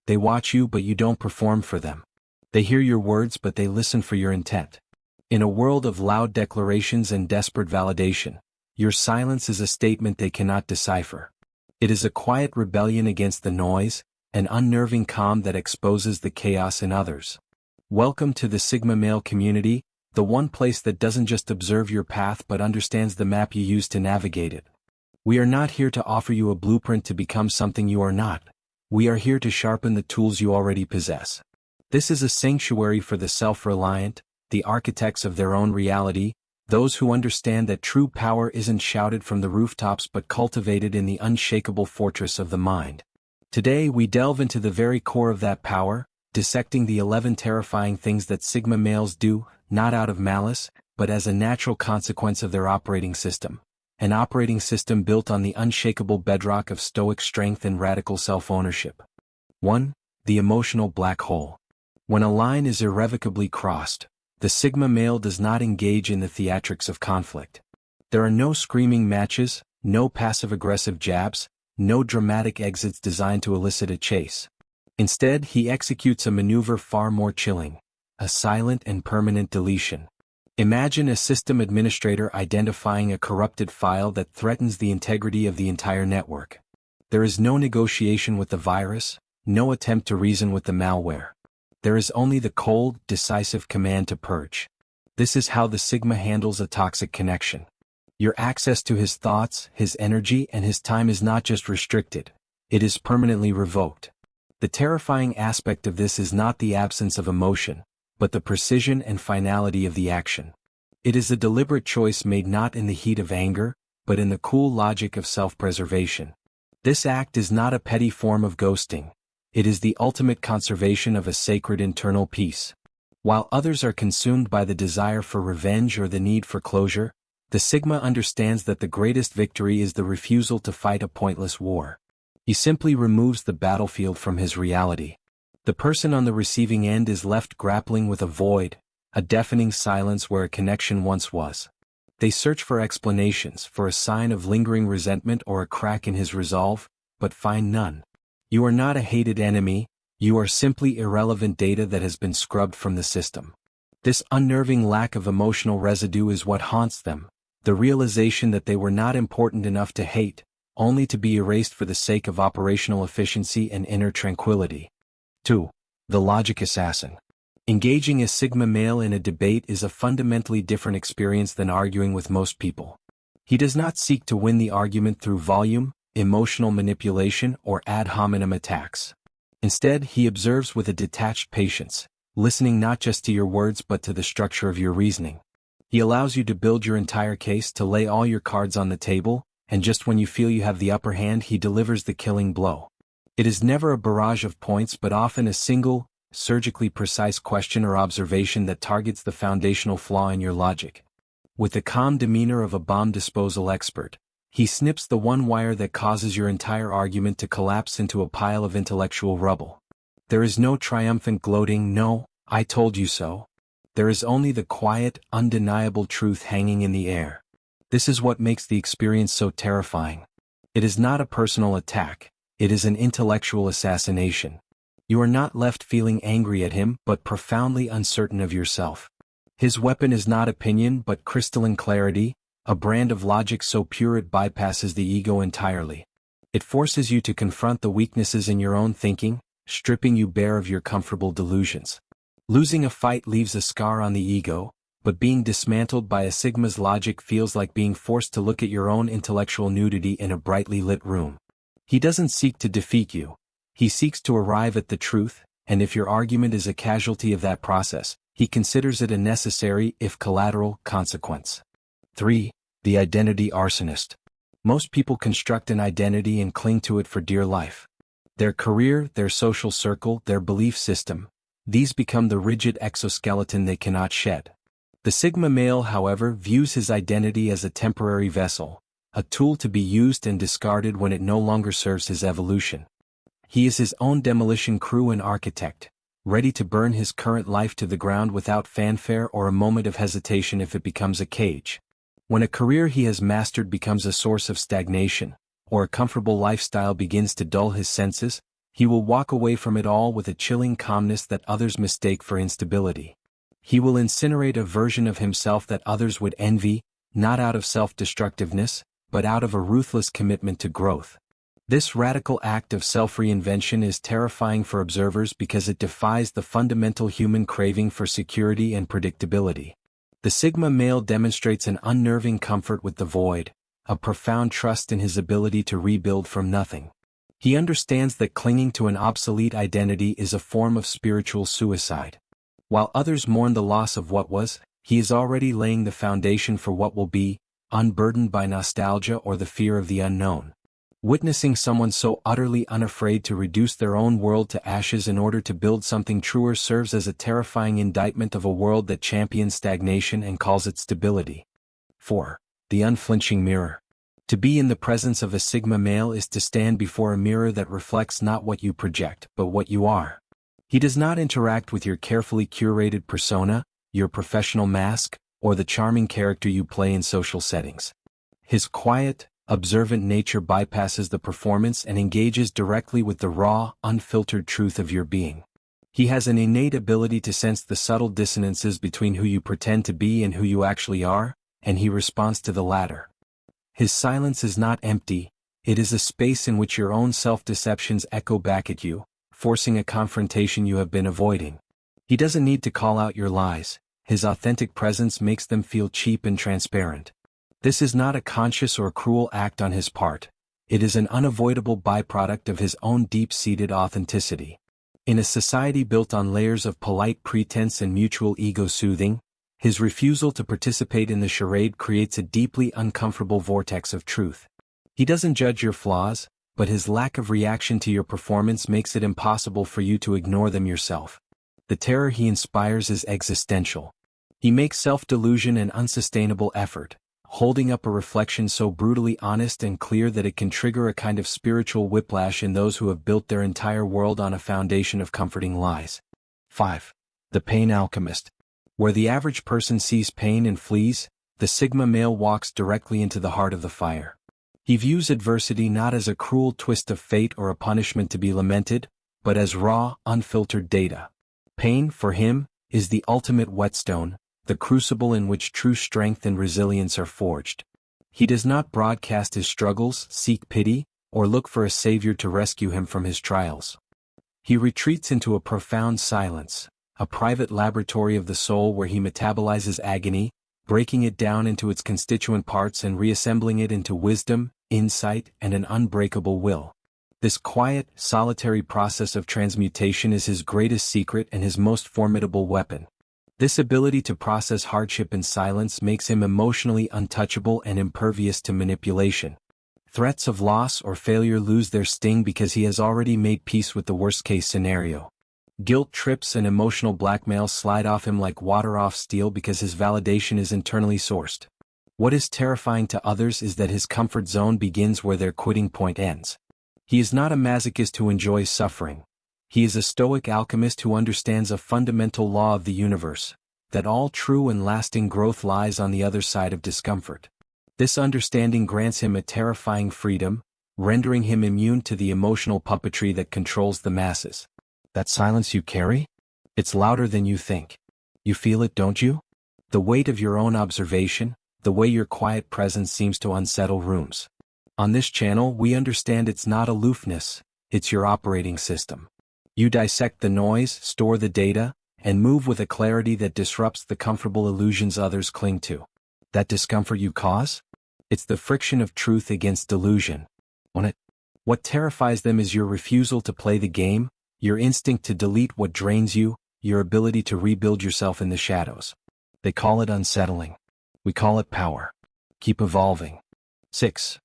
They watch you but you don't perform for them. They hear your words but they listen for your intent. In a world of loud declarations and desperate validation, your silence is a statement they cannot decipher. It is a quiet rebellion against the noise, an unnerving calm that exposes the chaos in others. Welcome to the Sigma Male community, the one place that doesn't just observe your path but understands the map you use to navigate it. We are not here to offer you a blueprint to become something you are not. We are here to sharpen the tools you already possess. This is a sanctuary for the self-reliant, the architects of their own reality, those who understand that true power isn't shouted from the rooftops but cultivated in the unshakable fortress of the mind. Today we delve into the very core of that power, dissecting the 11 terrifying things that Sigma males do, not out of malice, but as a natural consequence of their operating system. An operating system built on the unshakable bedrock of stoic strength and radical self-ownership. 1. The emotional black hole. When a line is irrevocably crossed, the Sigma male does not engage in the theatrics of conflict. There are no screaming matches, no passive-aggressive jabs, no dramatic exits designed to elicit a chase. Instead, he executes a maneuver far more chilling, a silent and permanent deletion. Imagine a system administrator identifying a corrupted file that threatens the integrity of the entire network. There is no negotiation with the virus, no attempt to reason with the malware. There is only the cold, decisive command to purge. This is how the Sigma handles a toxic connection. Your access to his thoughts, his energy, and his time is not just restricted, it is permanently revoked. The terrifying aspect of this is not the absence of emotion, but the precision and finality of the action. It is a deliberate choice made not in the heat of anger, but in the cool logic of self-preservation. This act is not a petty form of ghosting. It is the ultimate conservation of a sacred internal peace. While others are consumed by the desire for revenge or the need for closure, the Sigma understands that the greatest victory is the refusal to fight a pointless war. He simply removes the battlefield from his reality. The person on the receiving end is left grappling with a void, a deafening silence where a connection once was. They search for explanations, for a sign of lingering resentment or a crack in his resolve, but find none. You are not a hated enemy, you are simply irrelevant data that has been scrubbed from the system. This unnerving lack of emotional residue is what haunts them, the realization that they were not important enough to hate, only to be erased for the sake of operational efficiency and inner tranquility. 2. The logic assassin. Engaging a Sigma male in a debate is a fundamentally different experience than arguing with most people. He does not seek to win the argument through volume, emotional manipulation, or ad hominem attacks. Instead, he observes with a detached patience, listening not just to your words but to the structure of your reasoning. He allows you to build your entire case, to lay all your cards on the table, and just when you feel you have the upper hand, he delivers the killing blow. It is never a barrage of points but often a single, surgically precise question or observation that targets the foundational flaw in your logic. With the calm demeanor of a bomb disposal expert, he snips the one wire that causes your entire argument to collapse into a pile of intellectual rubble. There is no triumphant gloating, no, I told you so. There is only the quiet, undeniable truth hanging in the air. This is what makes the experience so terrifying. It is not a personal attack, it is an intellectual assassination. You are not left feeling angry at him but profoundly uncertain of yourself. His weapon is not opinion but crystalline clarity, a brand of logic so pure it bypasses the ego entirely. It forces you to confront the weaknesses in your own thinking, stripping you bare of your comfortable delusions. Losing a fight leaves a scar on the ego, but being dismantled by a Sigma's logic feels like being forced to look at your own intellectual nudity in a brightly lit room. He doesn't seek to defeat you. He seeks to arrive at the truth, and if your argument is a casualty of that process, he considers it a necessary, if collateral, consequence. 3. The Identity Arsonist. Most people construct an identity and cling to it for dear life. Their career, their social circle, their belief system, these become the rigid exoskeleton they cannot shed. The Sigma male, however, views his identity as a temporary vessel, a tool to be used and discarded when it no longer serves his evolution. He is his own demolition crew and architect, ready to burn his current life to the ground without fanfare or a moment of hesitation if it becomes a cage. When a career he has mastered becomes a source of stagnation, or a comfortable lifestyle begins to dull his senses, He will walk away from it all with a chilling calmness that others mistake for instability. He will incinerate a version of himself that others would envy, not out of self-destructiveness, but out of a ruthless commitment to growth. This radical act of self-reinvention is terrifying for observers because it defies the fundamental human craving for security and predictability. The Sigma male demonstrates an unnerving comfort with the void, a profound trust in his ability to rebuild from nothing. He understands that clinging to an obsolete identity is a form of spiritual suicide. While others mourn the loss of what was, he is already laying the foundation for what will be, unburdened by nostalgia or the fear of the unknown. Witnessing someone so utterly unafraid to reduce their own world to ashes in order to build something truer serves as a terrifying indictment of a world that champions stagnation and calls it stability. 4. The Unflinching Mirror. To be in the presence of a Sigma male is to stand before a mirror that reflects not what you project, but what you are. He does not interact with your carefully curated persona, your professional mask, or the charming character you play in social settings. His quiet, observant nature bypasses the performance and engages directly with the raw, unfiltered truth of your being. He has an innate ability to sense the subtle dissonances between who you pretend to be and who you actually are, and he responds to the latter. His silence is not empty, it is a space in which your own self-deceptions echo back at you, forcing a confrontation you have been avoiding. He doesn't need to call out your lies, his authentic presence makes them feel cheap and transparent. This is not a conscious or cruel act on his part, it is an unavoidable byproduct of his own deep-seated authenticity. In a society built on layers of polite pretense and mutual ego-soothing, his refusal to participate in the charade creates a deeply uncomfortable vortex of truth. He doesn't judge your flaws, but his lack of reaction to your performance makes it impossible for you to ignore them yourself. The terror he inspires is existential. He makes self-delusion an unsustainable effort, holding up a reflection so brutally honest and clear that it can trigger a kind of spiritual whiplash in those who have built their entire world on a foundation of comforting lies. 5. The Pain Alchemist. Where the average person sees pain and flees, the Sigma male walks directly into the heart of the fire. He views adversity not as a cruel twist of fate or a punishment to be lamented, but as raw, unfiltered data. Pain, for him, is the ultimate whetstone, the crucible in which true strength and resilience are forged. He does not broadcast his struggles, seek pity, or look for a savior to rescue him from his trials. He retreats into a profound silence, a private laboratory of the soul where he metabolizes agony, breaking it down into its constituent parts and reassembling it into wisdom, insight, and an unbreakable will. This quiet, solitary process of transmutation is his greatest secret and his most formidable weapon. This ability to process hardship in silence makes him emotionally untouchable and impervious to manipulation. Threats of loss or failure lose their sting because he has already made peace with the worst-case scenario. Guilt trips and emotional blackmail slide off him like water off steel because his validation is internally sourced. What is terrifying to others is that his comfort zone begins where their quitting point ends. He is not a masochist who enjoys suffering. He is a stoic alchemist who understands a fundamental law of the universe, that all true and lasting growth lies on the other side of discomfort. This understanding grants him a terrifying freedom, rendering him immune to the emotional puppetry that controls the masses. That silence you carry? It's louder than you think. You feel it, don't you? The weight of your own observation, the way your quiet presence seems to unsettle rooms. On this channel we understand it's not aloofness, it's your operating system. You dissect the noise, store the data, and move with a clarity that disrupts the comfortable illusions others cling to. That discomfort you cause? It's the friction of truth against delusion. What terrifies them is your refusal to play the game, your instinct to delete what drains you, your ability to rebuild yourself in the shadows. They call it unsettling. We call it power. Keep evolving. 6.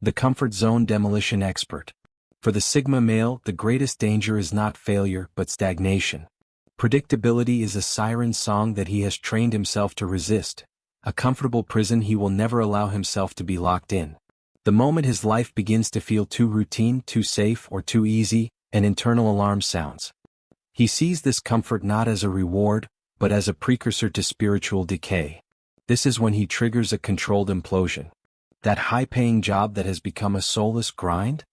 The Comfort Zone Demolition Expert. For the Sigma male, the greatest danger is not failure but stagnation. Predictability is a siren song that he has trained himself to resist, a comfortable prison he will never allow himself to be locked in. The moment his life begins to feel too routine, too safe, or too easy, an internal alarm sounds. He sees this comfort not as a reward, but as a precursor to spiritual decay. This is when he triggers a controlled implosion. That high-paying job that has become a soulless grind?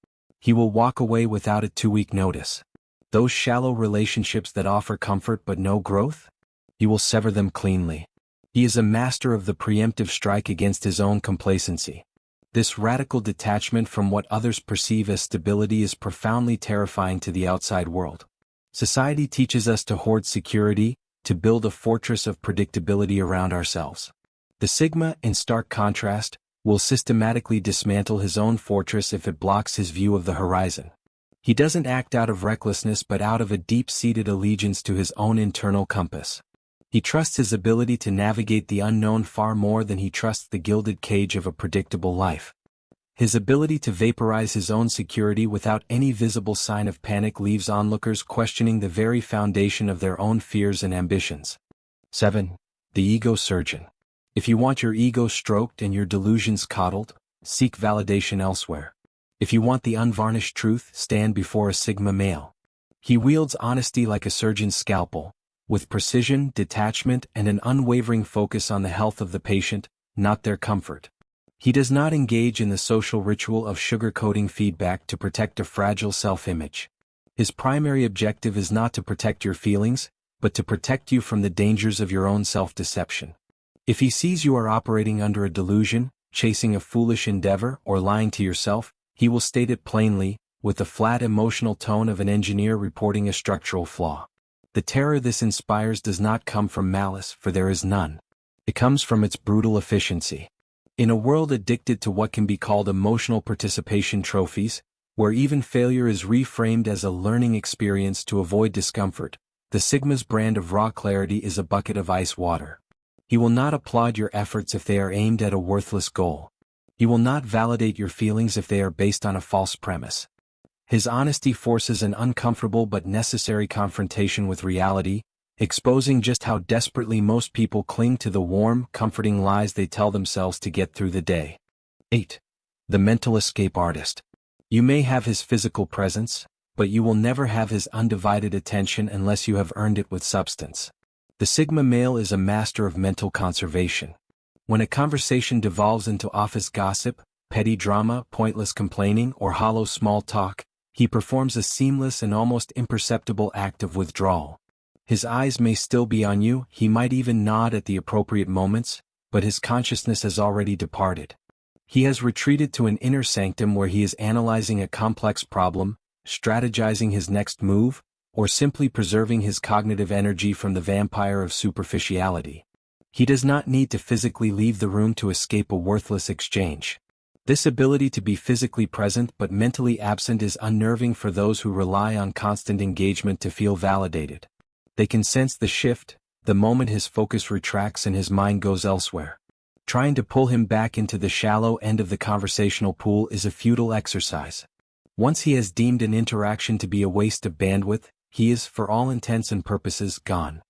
He will walk away without a 2-week notice. Those shallow relationships that offer comfort but no growth? He will sever them cleanly. He is a master of the preemptive strike against his own complacency. This radical detachment from what others perceive as stability is profoundly terrifying to the outside world. Society teaches us to hoard security, to build a fortress of predictability around ourselves. The Sigma, in stark contrast, will systematically dismantle his own fortress if it blocks his view of the horizon. He doesn't act out of recklessness but out of a deep-seated allegiance to his own internal compass. He trusts his ability to navigate the unknown far more than he trusts the gilded cage of a predictable life. His ability to vaporize his own security without any visible sign of panic leaves onlookers questioning the very foundation of their own fears and ambitions. 7. The Ego Surgeon. If you want your ego stroked and your delusions coddled, seek validation elsewhere. If you want the unvarnished truth, stand before a Sigma male. He wields honesty like a surgeon's scalpel, with precision, detachment, and an unwavering focus on the health of the patient, not their comfort. He does not engage in the social ritual of sugarcoating feedback to protect a fragile self-image. His primary objective is not to protect your feelings, but to protect you from the dangers of your own self-deception. If he sees you are operating under a delusion, chasing a foolish endeavor, or lying to yourself, he will state it plainly, with the flat emotional tone of an engineer reporting a structural flaw. The terror this inspires does not come from malice, for there is none. It comes from its brutal efficiency. In a world addicted to what can be called emotional participation trophies, where even failure is reframed as a learning experience to avoid discomfort, the Sigma's brand of raw clarity is a bucket of ice water. He will not applaud your efforts if they are aimed at a worthless goal. He will not validate your feelings if they are based on a false premise. His honesty forces an uncomfortable but necessary confrontation with reality, exposing just how desperately most people cling to the warm, comforting lies they tell themselves to get through the day. 8. The Mental Escape Artist. You may have his physical presence, but you will never have his undivided attention unless you have earned it with substance. The Sigma male is a master of mental conservation. When a conversation devolves into office gossip, petty drama, pointless complaining, or hollow small talk, he performs a seamless and almost imperceptible act of withdrawal. His eyes may still be on you, he might even nod at the appropriate moments, but his consciousness has already departed. He has retreated to an inner sanctum where he is analyzing a complex problem, strategizing his next move, or simply preserving his cognitive energy from the vampire of superficiality. He does not need to physically leave the room to escape a worthless exchange. This ability to be physically present but mentally absent is unnerving for those who rely on constant engagement to feel validated. They can sense the shift, the moment his focus retracts and his mind goes elsewhere. Trying to pull him back into the shallow end of the conversational pool is a futile exercise. Once he has deemed an interaction to be a waste of bandwidth, he is, for all intents and purposes, gone.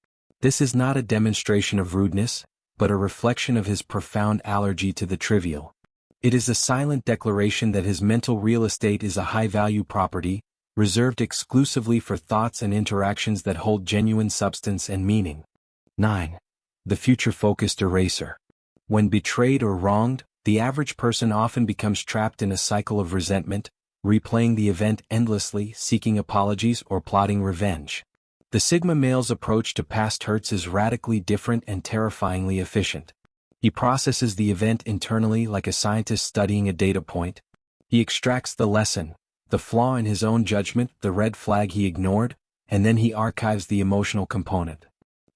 This is not a demonstration of rudeness, but a reflection of his profound allergy to the trivial. It is a silent declaration that his mental real estate is a high-value property, reserved exclusively for thoughts and interactions that hold genuine substance and meaning. 9. The Future-Focused Eraser. When betrayed or wronged, the average person often becomes trapped in a cycle of resentment, replaying the event endlessly, seeking apologies or plotting revenge. The Sigma male's approach to past hurts is radically different and terrifyingly efficient. He processes the event internally like a scientist studying a data point. He extracts the lesson, the flaw in his own judgment, the red flag he ignored, and then he archives the emotional component.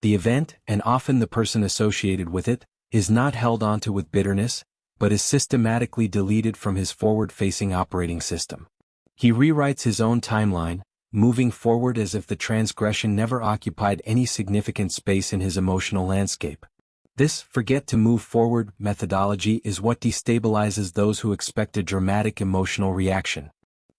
The event, and often the person associated with it, is not held onto with bitterness, but is systematically deleted from his forward-facing operating system. He rewrites his own timeline, moving forward as if the transgression never occupied any significant space in his emotional landscape. This forget to move forward methodology is what destabilizes those who expect a dramatic emotional reaction.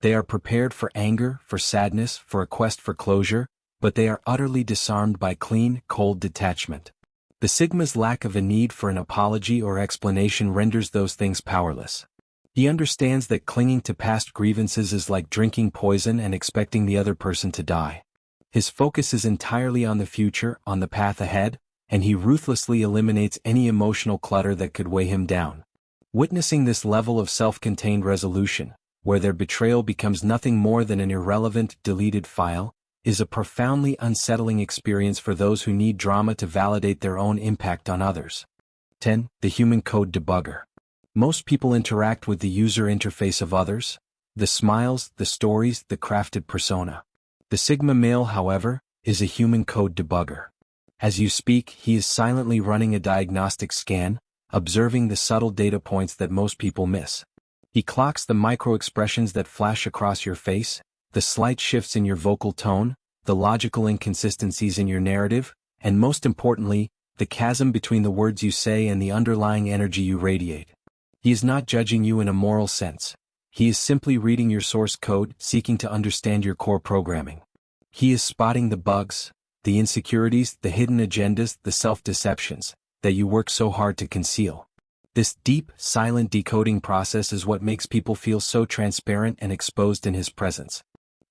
They are prepared for anger, for sadness, for a quest for closure, but they are utterly disarmed by clean, cold detachment. The Sigma's lack of a need for an apology or explanation renders those things powerless. He understands that clinging to past grievances is like drinking poison and expecting the other person to die. His focus is entirely on the future, on the path ahead, and he ruthlessly eliminates any emotional clutter that could weigh him down. Witnessing this level of self-contained resolution, where their betrayal becomes nothing more than an irrelevant, deleted file, is a profoundly unsettling experience for those who need drama to validate their own impact on others. 10. The Human Code Debugger. Most people interact with the user interface of others, the smiles, the stories, the crafted persona. The Sigma male, however, is a human code debugger. As you speak, he is silently running a diagnostic scan, observing the subtle data points that most people miss. He clocks the micro-expressions that flash across your face, the slight shifts in your vocal tone, the logical inconsistencies in your narrative, and most importantly, the chasm between the words you say and the underlying energy you radiate. He is not judging you in a moral sense. He is simply reading your source code, seeking to understand your core programming. He is spotting the bugs, the insecurities, the hidden agendas, the self-deceptions that you work so hard to conceal. This deep, silent decoding process is what makes people feel so transparent and exposed in his presence.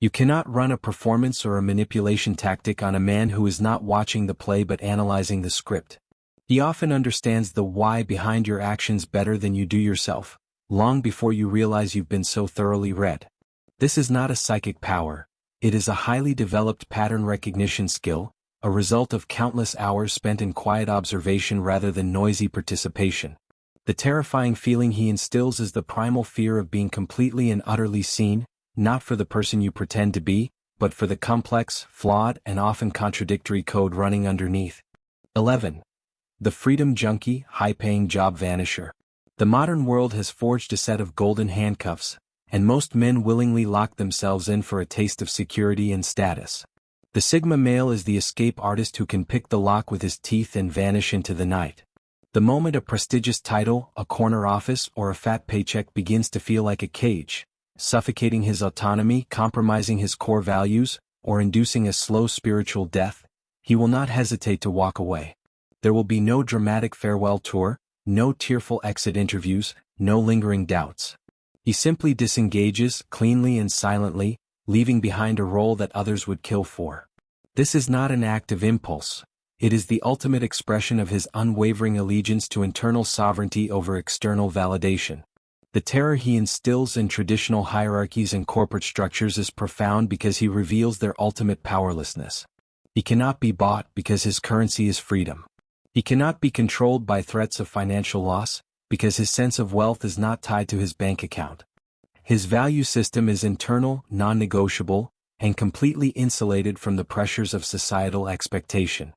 You cannot run a performance or a manipulation tactic on a man who is not watching the play but analyzing the script. He often understands the why behind your actions better than you do yourself, long before you realize you've been so thoroughly read. This is not a psychic power. It is a highly developed pattern recognition skill, a result of countless hours spent in quiet observation rather than noisy participation. The terrifying feeling he instills is the primal fear of being completely and utterly seen, not for the person you pretend to be, but for the complex, flawed, and often contradictory code running underneath. 11. The Freedom Junkie, High-Paying Job Vanisher. The modern world has forged a set of golden handcuffs, and most men willingly lock themselves in for a taste of security and status. The Sigma male is the escape artist who can pick the lock with his teeth and vanish into the night. The moment a prestigious title, a corner office, or a fat paycheck begins to feel like a cage, suffocating his autonomy, compromising his core values, or inducing a slow spiritual death, he will not hesitate to walk away. There will be no dramatic farewell tour, no tearful exit interviews, no lingering doubts. He simply disengages, cleanly and silently, leaving behind a role that others would kill for. This is not an act of impulse. It is the ultimate expression of his unwavering allegiance to internal sovereignty over external validation. The terror he instills in traditional hierarchies and corporate structures is profound because he reveals their ultimate powerlessness. He cannot be bought because his currency is freedom. He cannot be controlled by threats of financial loss, because his sense of wealth is not tied to his bank account. His value system is internal, non-negotiable, and completely insulated from the pressures of societal expectation.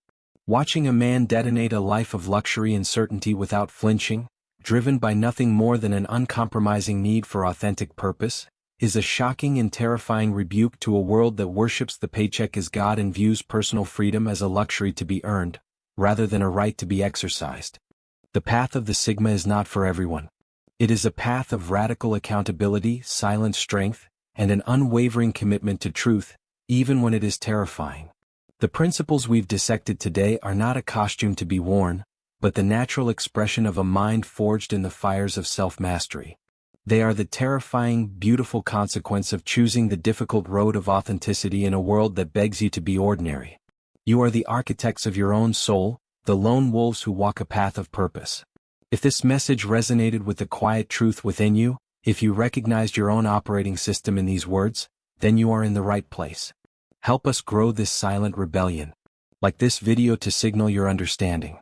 Watching a man detonate a life of luxury and certainty without flinching, driven by nothing more than an uncompromising need for authentic purpose, is a shocking and terrifying rebuke to a world that worships the paycheck as God and views personal freedom as a luxury to be earned, rather than a right to be exercised. The path of the Sigma is not for everyone. It is a path of radical accountability, silent strength, and an unwavering commitment to truth, even when it is terrifying. The principles we've dissected today are not a costume to be worn, but the natural expression of a mind forged in the fires of self-mastery. They are the terrifying, beautiful consequence of choosing the difficult road of authenticity in a world that begs you to be ordinary. You are the architects of your own soul, the lone wolves who walk a path of purpose. If this message resonated with the quiet truth within you, if you recognized your own operating system in these words, then you are in the right place. Help us grow this silent rebellion. Like this video to signal your understanding.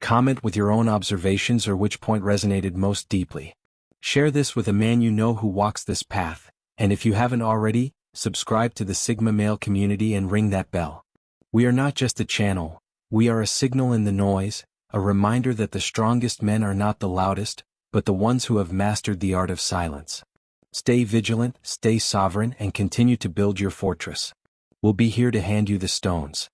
Comment with your own observations or which point resonated most deeply. Share this with a man you know who walks this path, and if you haven't already, subscribe to the Sigma Male community and ring that bell. We are not just a channel, we are a signal in the noise, a reminder that the strongest men are not the loudest, but the ones who have mastered the art of silence. Stay vigilant, stay sovereign, and continue to build your fortress. We'll be here to hand you the stones.